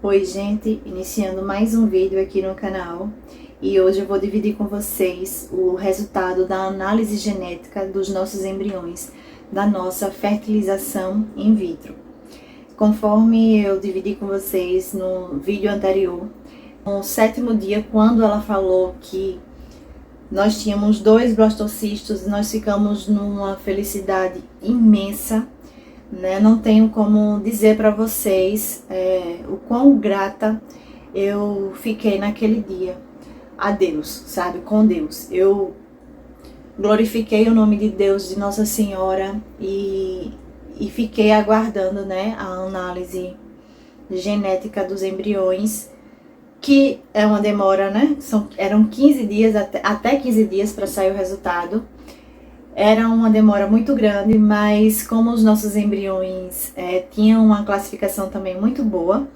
Oi gente, iniciando mais um vídeo aqui no canal e hoje eu vou dividir com vocês o resultado da análise genética dos nossos embriões, da nossa fertilização in vitro. Conforme eu dividi com vocês no vídeo anterior, no 7º dia, quando ela falou que nós tínhamos 2 blastocistos, nós ficamos numa felicidade imensa, né? Não tenho como dizer para vocês o quão grata eu fiquei naquele dia a Deus, sabe? Com Deus. Eu glorifiquei o nome de Deus, de Nossa Senhora e fiquei aguardando, né, a análise genética dos embriões, que é uma demora, né? Eram 15 dias, até 15 dias para sair o resultado. Era uma demora muito grande, mas como os nossos embriões tinham uma classificação também muito boa,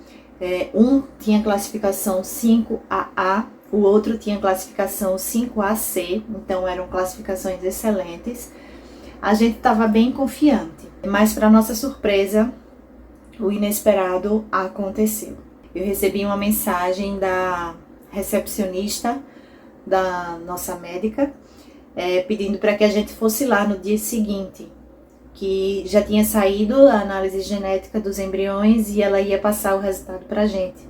um tinha classificação 5AA, o outro tinha classificação 5AC, então eram classificações excelentes, a gente estava bem confiante. Mas para nossa surpresa, o inesperado aconteceu. Eu recebi uma mensagem da recepcionista da nossa médica, pedindo para que a gente fosse lá no dia seguinte, que já tinha saído a análise genética dos embriões e ela ia passar o resultado pra gente.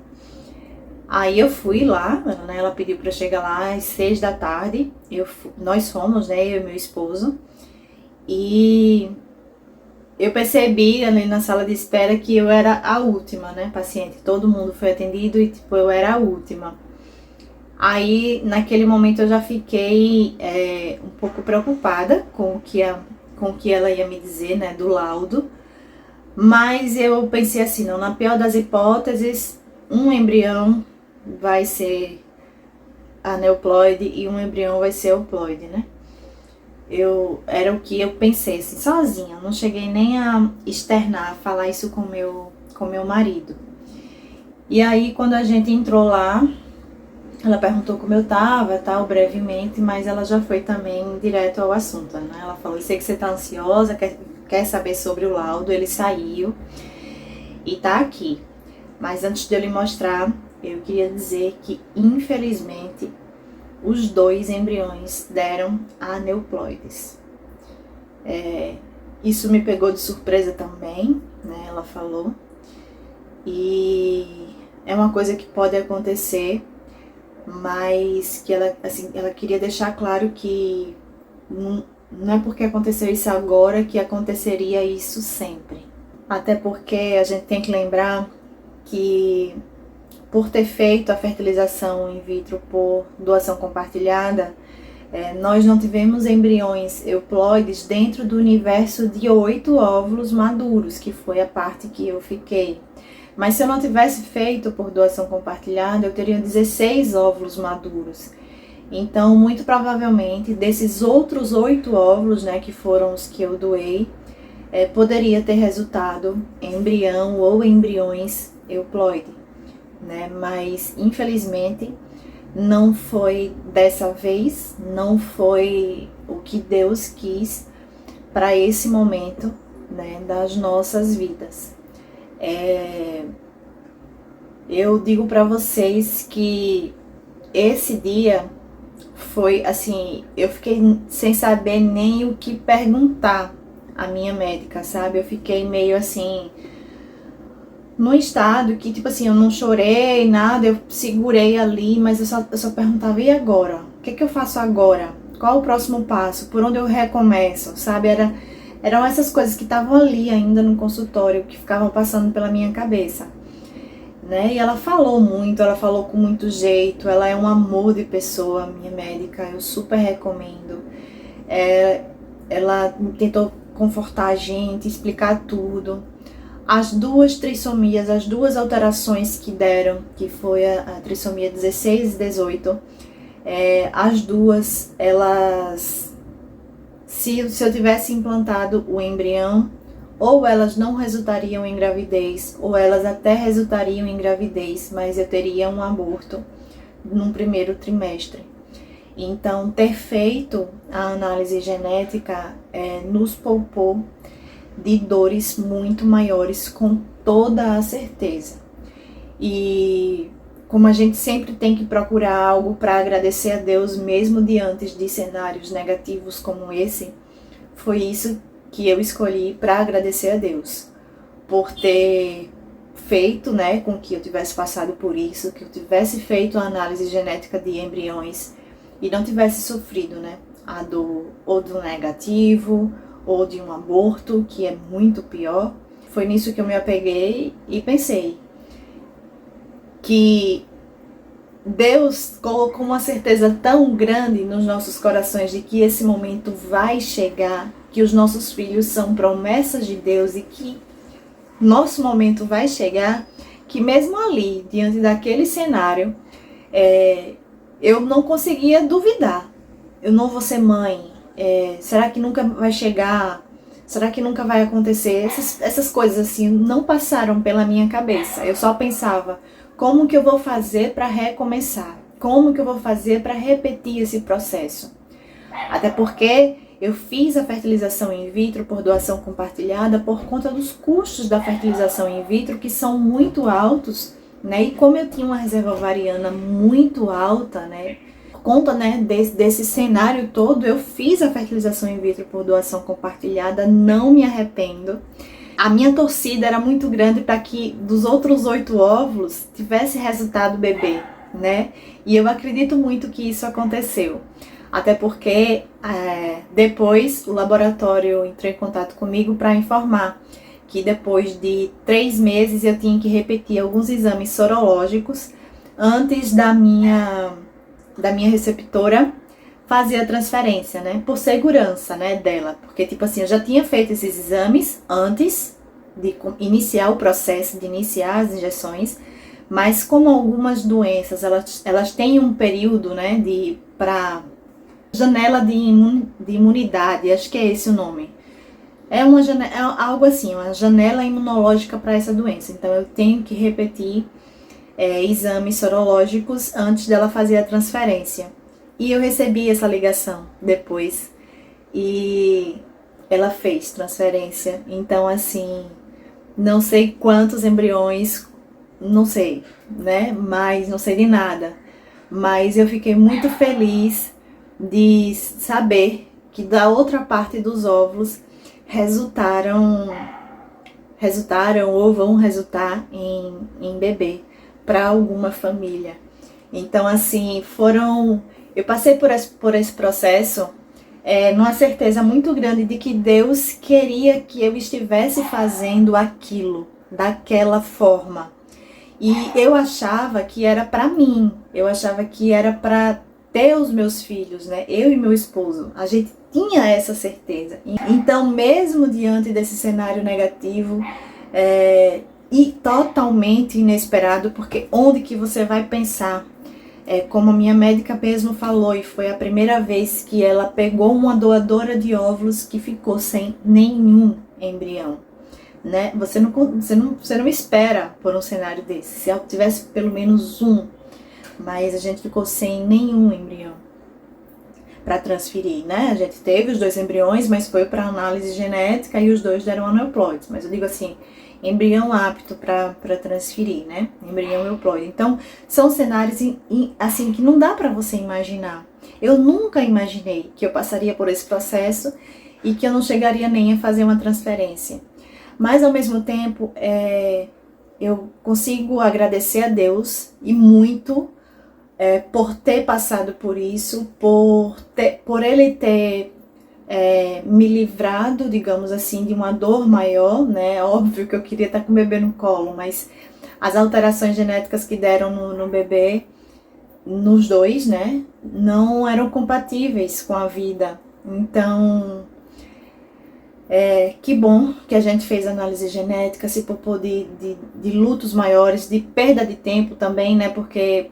Aí eu fui lá, né, ela pediu para chegar lá às 6 da tarde, nós fomos, né, eu e meu esposo, e eu percebi ali na sala de espera que eu era a última, né, paciente. Todo mundo foi atendido e tipo, eu era a última. Aí, naquele momento, eu já fiquei um pouco preocupada com o que ela ia me dizer, né, do laudo. Mas eu pensei assim, não, na pior das hipóteses, um embrião vai ser aneuploide e um embrião vai ser euploide, né? Era o que eu pensei, assim, sozinha. Não cheguei nem a externar, falar isso com meu marido. E aí, quando a gente entrou lá, ela perguntou como eu tava, tal, brevemente, mas ela já foi também direto ao assunto, né? Ela falou, eu sei que você tá ansiosa, quer saber sobre o laudo, ele saiu e tá aqui. Mas antes de eu lhe mostrar, eu queria dizer que, infelizmente, os 2 embriões deram aneuploides. Isso me pegou de surpresa também, né? Ela falou. E é uma coisa que pode acontecer, mas que ela queria deixar claro que não é porque aconteceu isso agora que aconteceria isso sempre. Até porque a gente tem que lembrar que, por ter feito a fertilização in vitro por doação compartilhada, nós não tivemos embriões euploides dentro do universo de 8 óvulos maduros, que foi a parte que eu fiquei. Mas se eu não tivesse feito por doação compartilhada, eu teria 16 óvulos maduros. Então, muito provavelmente, desses outros 8 óvulos, né, que foram os que eu doei, poderia ter resultado embrião ou embriões euploide, né? Mas, infelizmente, não foi dessa vez, não foi o que Deus quis para esse momento, né, das nossas vidas. Eu digo para vocês que esse dia foi assim, eu fiquei sem saber nem o que perguntar à minha médica, sabe? Eu fiquei meio assim, num estado que, tipo assim, eu não chorei, nada, eu segurei ali, mas eu só perguntava, e agora? O que eu faço agora? Qual o próximo passo? Por onde eu recomeço, sabe? Eram essas coisas que estavam ali ainda no consultório, que ficavam passando pela minha cabeça, né? E ela falou muito, ela falou com muito jeito, ela é um amor de pessoa, minha médica, eu super recomendo. Ela tentou confortar a gente, explicar tudo. As 2 trissomias, as 2 alterações que deram, que foi a trissomia 16 e 18, as 2, elas... Se eu tivesse implantado o embrião, ou elas não resultariam em gravidez, ou elas até resultariam em gravidez, mas eu teria um aborto no primeiro trimestre. Então, ter feito a análise genética nos poupou de dores muito maiores, com toda a certeza. E como a gente sempre tem que procurar algo para agradecer a Deus, mesmo diante de cenários negativos como esse, foi isso que eu escolhi para agradecer a Deus, por ter feito, né, com que eu tivesse passado por isso, que eu tivesse feito a análise genética de embriões e não tivesse sofrido, né, a dor ou do negativo ou de um aborto, que é muito pior. Foi nisso que eu me apeguei e pensei que Deus colocou uma certeza tão grande nos nossos corações de que esse momento vai chegar, que os nossos filhos são promessas de Deus e que nosso momento vai chegar, que mesmo ali, diante daquele cenário, eu não conseguia duvidar. Eu não vou ser mãe. Será que nunca vai chegar? Será que nunca vai acontecer? Essas coisas assim não passaram pela minha cabeça. Eu só pensava, como que eu vou fazer para recomeçar? Como que eu vou fazer para repetir esse processo? Até porque eu fiz a fertilização in vitro por doação compartilhada por conta dos custos da fertilização in vitro, que são muito altos, né? E como eu tinha uma reserva ovariana muito alta, né? Por conta, né, desse cenário todo, eu fiz a fertilização in vitro por doação compartilhada, não me arrependo. A minha torcida era muito grande para que dos outros 8 óvulos tivesse resultado bebê, né? E eu acredito muito que isso aconteceu. Até porque depois o laboratório entrou em contato comigo para informar que depois de 3 meses eu tinha que repetir alguns exames sorológicos antes da minha receptora fazer a transferência, né? Por segurança, né, dela. Porque, tipo assim, eu já tinha feito esses exames antes de iniciar o processo, de iniciar as injeções, mas como algumas doenças, elas têm um período, né, para janela de imunidade, acho que é esse o nome. É algo assim, uma janela imunológica para essa doença. Então, eu tenho que repetir exames sorológicos antes dela fazer a transferência. E eu recebi essa ligação depois e ela fez transferência. Então, assim, não sei quantos embriões, não sei, né? Mas não sei de nada. Mas eu fiquei muito feliz de saber que da outra parte dos óvulos resultaram ou vão resultar em bebê para alguma família. Então, assim, eu passei por esse processo numa certeza muito grande de que Deus queria que eu estivesse fazendo aquilo daquela forma. E eu achava que era para mim, eu achava que era para ter os meus filhos, né? Eu e meu esposo, a gente tinha essa certeza. Então, mesmo diante desse cenário negativo e totalmente inesperado, porque onde que você vai pensar? Como a minha médica mesmo falou, e foi a primeira vez que ela pegou uma doadora de óvulos que ficou sem nenhum embrião, né? Você não espera por um cenário desse. Se ela tivesse pelo menos um, mas a gente ficou sem nenhum embrião para transferir, né? A gente teve os 2 embriões, mas foi para análise genética e os 2 deram aneuploides. Mas eu digo assim, embrião apto para transferir, né? Embrião euploide. Então, são cenários assim que não dá para você imaginar. Eu nunca imaginei que eu passaria por esse processo e que eu não chegaria nem a fazer uma transferência. Mas, ao mesmo tempo, eu consigo agradecer a Deus e muito por ter passado por isso, por Ele ter me livrado, digamos assim, de uma dor maior, né? Óbvio que eu queria estar com o bebê no colo, mas as alterações genéticas que deram no bebê, nos 2, né? Não eram compatíveis com a vida. Então, que bom que a gente fez análise genética, se propor de lutos maiores, de perda de tempo também, né? Porque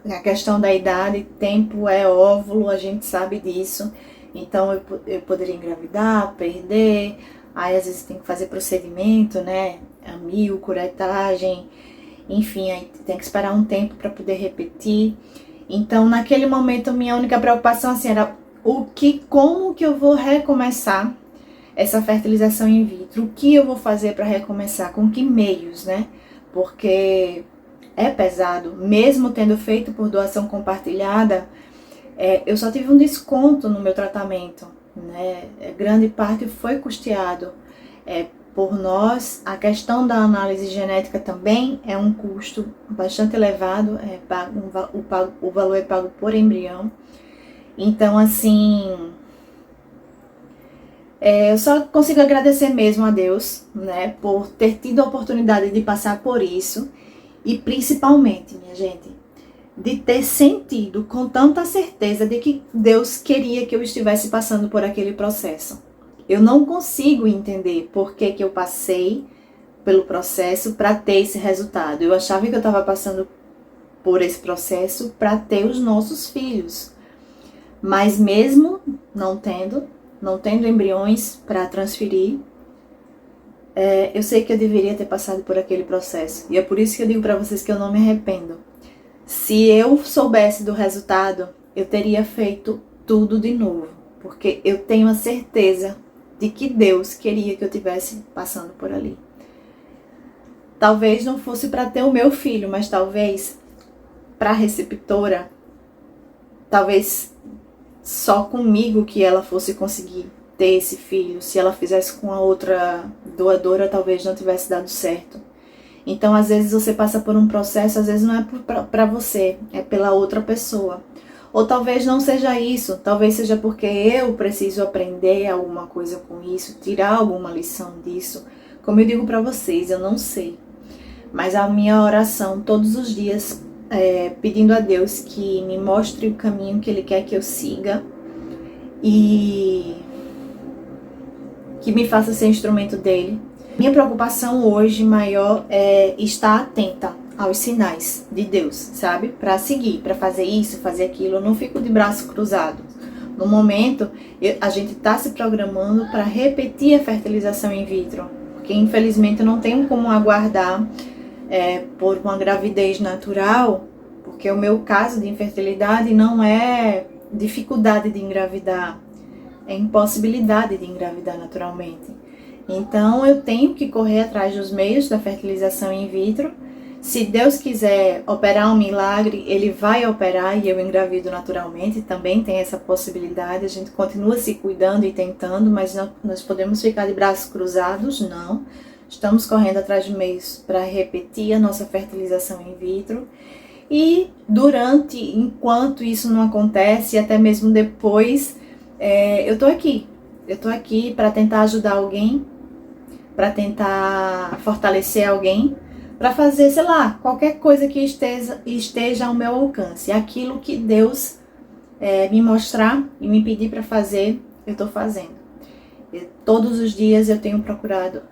a questão da idade, tempo é óvulo, a gente sabe disso. Então eu poderia engravidar, perder, aí às vezes tem que fazer procedimento, né? Amil, curetagem, enfim, aí tem que esperar um tempo para poder repetir. Então, naquele momento, minha única preocupação assim, era como que eu vou recomeçar essa fertilização in vitro? O que eu vou fazer para recomeçar? Com que meios, né? Porque é pesado, mesmo tendo feito por doação compartilhada. Eu só tive um desconto no meu tratamento, né? Grande parte foi custeado por nós. A questão da análise genética também é um custo bastante elevado, o valor é pago por embrião. Então, assim, eu só consigo agradecer mesmo a Deus, né, por ter tido a oportunidade de passar por isso e principalmente, minha gente, de ter sentido com tanta certeza de que Deus queria que eu estivesse passando por aquele processo. Eu não consigo entender por que eu passei pelo processo para ter esse resultado. Eu achava que eu estava passando por esse processo para ter os nossos filhos. Mas mesmo não tendo embriões para transferir, eu sei que eu deveria ter passado por aquele processo. E é por isso que eu digo para vocês que eu não me arrependo. Se eu soubesse do resultado, eu teria feito tudo de novo. Porque eu tenho a certeza de que Deus queria que eu estivesse passando por ali. Talvez não fosse para ter o meu filho, mas talvez para a receptora, talvez só comigo que ela fosse conseguir ter esse filho. Se ela fizesse com a outra doadora, talvez não tivesse dado certo. Então, às vezes você passa por um processo, às vezes não é para você, é pela outra pessoa. Ou talvez não seja isso, talvez seja porque eu preciso aprender alguma coisa com isso, tirar alguma lição disso. Como eu digo para vocês, eu não sei. Mas a minha oração todos os dias pedindo a Deus que me mostre o caminho que Ele quer que eu siga e que me faça ser instrumento dele. Minha preocupação hoje maior é estar atenta aos sinais de Deus, sabe? Para seguir, para fazer isso, fazer aquilo. Eu não fico de braço cruzado. No momento, a gente está se programando para repetir a fertilização in vitro, porque infelizmente eu não tenho como aguardar por uma gravidez natural, porque o meu caso de infertilidade não é dificuldade de engravidar, é impossibilidade de engravidar naturalmente. Então eu tenho que correr atrás dos meios da fertilização in vitro. Se Deus quiser operar um milagre, Ele vai operar e eu engravido naturalmente. Também tem essa possibilidade. A gente continua se cuidando e tentando, mas não, nós podemos ficar de braços cruzados? Não. Estamos correndo atrás de meios para repetir a nossa fertilização in vitro. E enquanto isso não acontece, até mesmo depois, eu tô aqui. Eu tô aqui para tentar ajudar alguém, para tentar fortalecer alguém, para fazer, sei lá, qualquer coisa que esteja ao meu alcance. Aquilo que Deus me mostrar e me pedir para fazer, eu tô fazendo. Todos os dias eu tenho procurado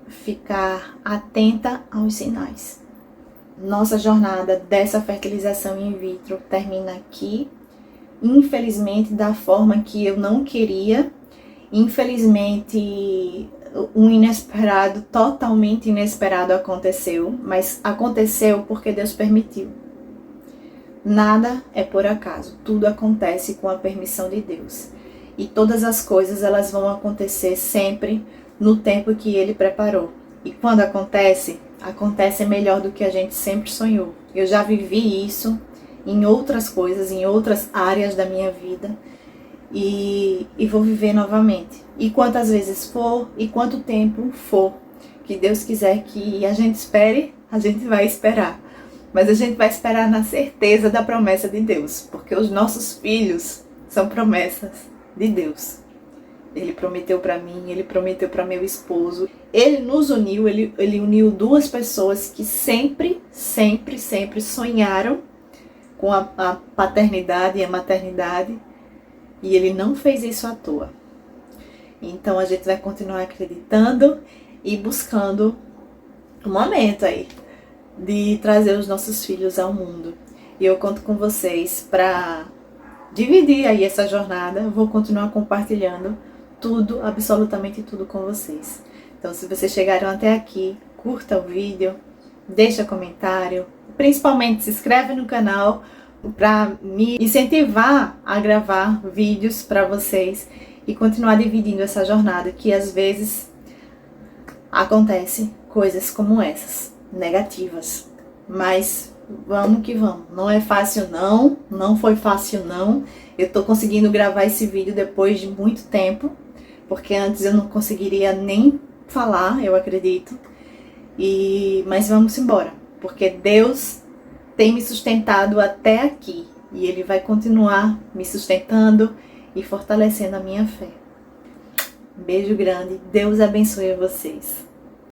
ficar atenta aos sinais. Nossa jornada dessa fertilização in vitro termina aqui. Infelizmente, da forma que eu não queria. Infelizmente, um inesperado, totalmente inesperado aconteceu. Mas aconteceu porque Deus permitiu. Nada é por acaso. Tudo acontece com a permissão de Deus. E todas as coisas, elas vão acontecer sempre no tempo que Ele preparou. E quando acontece melhor do que a gente sempre sonhou. Eu já vivi isso em outras coisas, em outras áreas da minha vida. E vou viver novamente. E quantas vezes for, e quanto tempo for, que Deus quiser que a gente espere, a gente vai esperar. Mas a gente vai esperar na certeza da promessa de Deus. Porque os nossos filhos são promessas de Deus. Ele prometeu para mim, Ele prometeu para meu esposo. Ele nos uniu, ele uniu duas pessoas que sempre sonharam com a paternidade e a maternidade. E Ele não fez isso à toa. Então a gente vai continuar acreditando e buscando o momento aí de trazer os nossos filhos ao mundo. E eu conto com vocês para dividir aí essa jornada. Eu vou continuar compartilhando tudo, absolutamente tudo com vocês. Então, se vocês chegaram até aqui, curta o vídeo, deixa comentário, principalmente se inscreve no canal para me incentivar a gravar vídeos para vocês e continuar dividindo essa jornada, que às vezes acontece coisas como essas, negativas, mas vamos que vamos. Não é fácil não, não foi fácil não. Eu tô conseguindo gravar esse vídeo depois de muito tempo, porque antes eu não conseguiria nem falar, eu acredito. Mas vamos embora, porque Deus tem me sustentado até aqui e Ele vai continuar me sustentando e fortalecendo a minha fé. Beijo grande, Deus abençoe vocês.